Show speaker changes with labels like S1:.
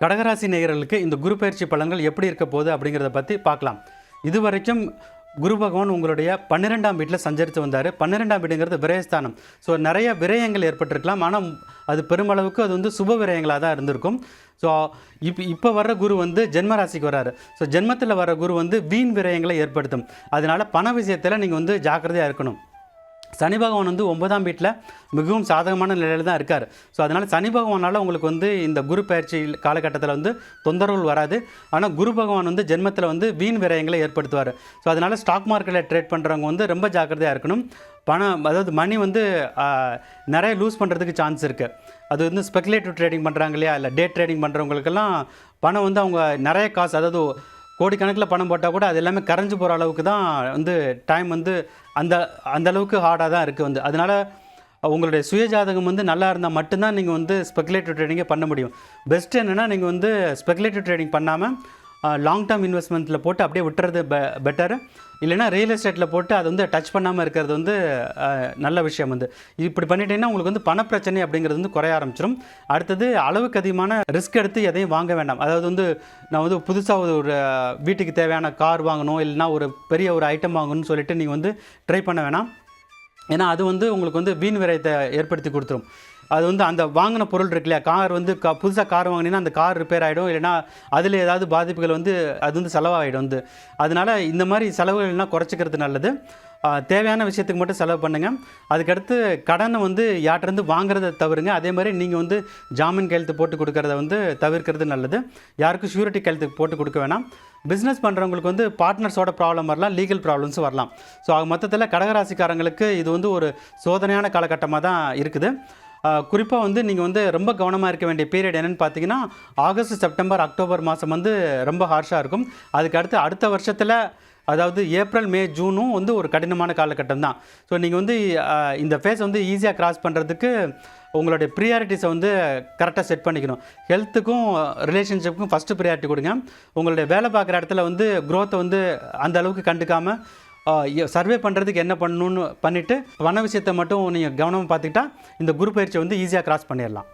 S1: கடகராசி நேயர்களுக்கு இந்த குரு பயிற்சி பலன்கள் எப்படி இருக்க போகுது அப்படிங்கிறத பற்றி பார்க்கலாம். இதுவரைக்கும் குரு பகவான் உங்களுடைய 12ஆம் வீட்டில் சஞ்சரித்து வந்தார். 12ஆம் வீடுங்கிறது விரயஸ்தானம். ஸோ நிறைய விரயங்கள் ஏற்பட்டிருக்கலாம். ஆனால் அது பெருமளவுக்கு அது வந்து சுப விரயங்களாக தான் இருந்திருக்கும். ஸோ இப்போ வர்ற குரு வந்து ஜென்ம ராசிக்கு வர்றாரு. ஸோ ஜென்மத்தில் வர்ற குரு வந்து வீண் விரயங்களை ஏற்படுத்தும். அதனால் பண விஷயத்தில் நீங்கள் வந்து ஜாக்கிரதையாக இருக்கணும். சனி பகவான் வந்து 9ஆம் வீட்டில் மிகவும் சாதகமான நிலையில் தான் இருக்கார். ஸோ அதனால் சனி பகவானால் உங்களுக்கு வந்து இந்த குரு பயிற்சி காலகட்டத்தில் வந்து தொந்தரவுகள் வராது. ஆனால் குரு பகவான் வந்து ஜென்மத்தில் வந்து வீண் விரயங்களை ஏற்படுத்துவார். ஸோ அதனால் ஸ்டாக் மார்க்கெட்டில் ட்ரேட் பண்ணுறவங்க வந்து ரொம்ப ஜாக்கிரதையாக இருக்கணும். அதாவது மணி வந்து நிறைய லூஸ் பண்ணுறதுக்கு சான்ஸ் இருக்குது. அது வந்து ஸ்பெகுலேட்டிவ் ட்ரேடிங் பண்ணுறாங்க இல்லையா, இல்லை டே ட்ரேடிங் பண்ணுறவங்களுக்கெல்லாம் பணம் வந்து அவங்க நிறைய காசு, அதாவது கோடிக்கணக்கில் பணம் போட்டால் கூட அது எல்லாமே கரைஞ்சு போகிற அளவுக்கு தான் வந்து டைம் வந்து அந்த அளவுக்கு ஹார்டாக தான் இருக்குது வந்து. அதனால் உங்களுடைய சுயஜாதகம் வந்து நல்லா இருந்தால் மட்டும்தான் நீங்கள் வந்து ஸ்பெகுலேட்டிவ் ட்ரேடிங்கே பண்ண முடியும். பெஸ்ட்டு என்னென்னா நீங்கள் வந்து ஸ்பெகுலேட்டிவ் ட்ரேடிங் பண்ணாமல் லாங் டேர்ம் இன்வெஸ்ட்மெண்ட்டில் போட்டு அப்படியே விட்டுறது பெட்டர். இல்லைனா ரியல் எஸ்டேட்டில் போட்டு அதை வந்து டச் பண்ணாமல் இருக்கிறது வந்து நல்ல விஷயம் வந்து. இப்படி பண்ணிட்டீங்கன்னா உங்களுக்கு வந்து பணப்பிரச்சனை அப்படிங்கிறது வந்து குறைய ஆரம்பிச்சிடும். அடுத்தது அளவுக்கு அதிகமான ரிஸ்க் எடுத்து எதையும் வாங்க வேண்டாம். அதாவது வந்து நான் வந்து புதுசாக ஒரு வீட்டுக்கு தேவையான கார் வாங்கணும், இல்லைனா ஒரு பெரிய ஒரு ஐட்டம் வாங்கணும்னு சொல்லிட்டு நீங்கள் வந்து ட்ரை பண்ண வேணாம். ஏன்னா அது வந்து உங்களுக்கு வந்து வீண் விரயத்தை ஏற்படுத்தி கொடுத்துரும். அது வந்து அந்த வாங்கின பொருள் இருக்கு இல்லையா, கார் வந்து புதுசாக கார் வாங்கினீங்கன்னா அந்த கார் ரிப்பேர் ஆகிடும், இல்லைனா அதில் ஏதாவது பாதிப்புகள் வந்து அது வந்து செலவாகிடும் வந்து. அதனால் இந்த மாதிரி செலவுகள்லாம் குறைச்சிக்கிறது நல்லது. தேவையான விஷயத்துக்கு மட்டும் செலவு பண்ணுங்கள். அதுக்கடுத்து கடனை வந்து யார்கிட்டருந்து வாங்குறத தவிருங்க. அதே மாதிரி நீங்கள் வந்து ஜாமீன் கையெழுத்து போட்டு கொடுக்கறத வந்து தவிர்க்கிறது நல்லது. யாருக்கும் ஷூரிட்டி கையெழுத்து போட்டு கொடுக்க வேணாம். பிஸ்னஸ் பண்ணுறவங்களுக்கு வந்து பார்ட்னர்ஸோட ப்ராப்ளம் வரலாம், லீகல் ப்ராப்ளம்ஸும் வரலாம். ஸோ மொத்தத்தில் கடகராசிக்காரங்களுக்கு இது வந்து ஒரு சோதனையான காலகட்டமாக தான் இருக்குது. குறிப்பாக வந்து நீங்கள் வந்து ரொம்ப கவனமாக இருக்க வேண்டிய பீரியட் என்னென்னு பார்த்தீங்கன்னா, ஆகஸ்ட், செப்டம்பர், அக்டோபர் மாதம் வந்து ரொம்ப ஹார்ஷாக இருக்கும். அதுக்கு அடுத்த வருஷத்தில், அதாவது ஏப்ரல், மே, ஜூனும் வந்து ஒரு கடினமான காலகட்டம் தான். ஸோ நீங்கள் வந்து இந்த ஃபேஸ் வந்து ஈஸியாக கிராஸ் பண்ணுறதுக்கு உங்களுடைய ப்ரியாரிட்டிஸை வந்து கரெக்டாக செட் பண்ணிக்கணும். ஹெல்த்துக்கும் ரிலேஷன்ஷிப்புக்கும் ஃபஸ்ட்டு ப்ரியாரிட்டி கொடுங்க. உங்களுடைய வேலை பார்க்குற இடத்துல வந்து க்ரோத்தை வந்து அந்த அளவுக்கு கண்டுக்காமல் சர்வே பண்ணுறதுக்கு என்ன பண்ணணும்னு பண்ணிவிட்டு பண விஷயத்தை மட்டும் நீங்கள் கவனமாக பார்த்துக்கிட்டா இந்த குரு பயிற்சியை வந்து ஈஸியாக கிராஸ் பண்ணிடலாம்.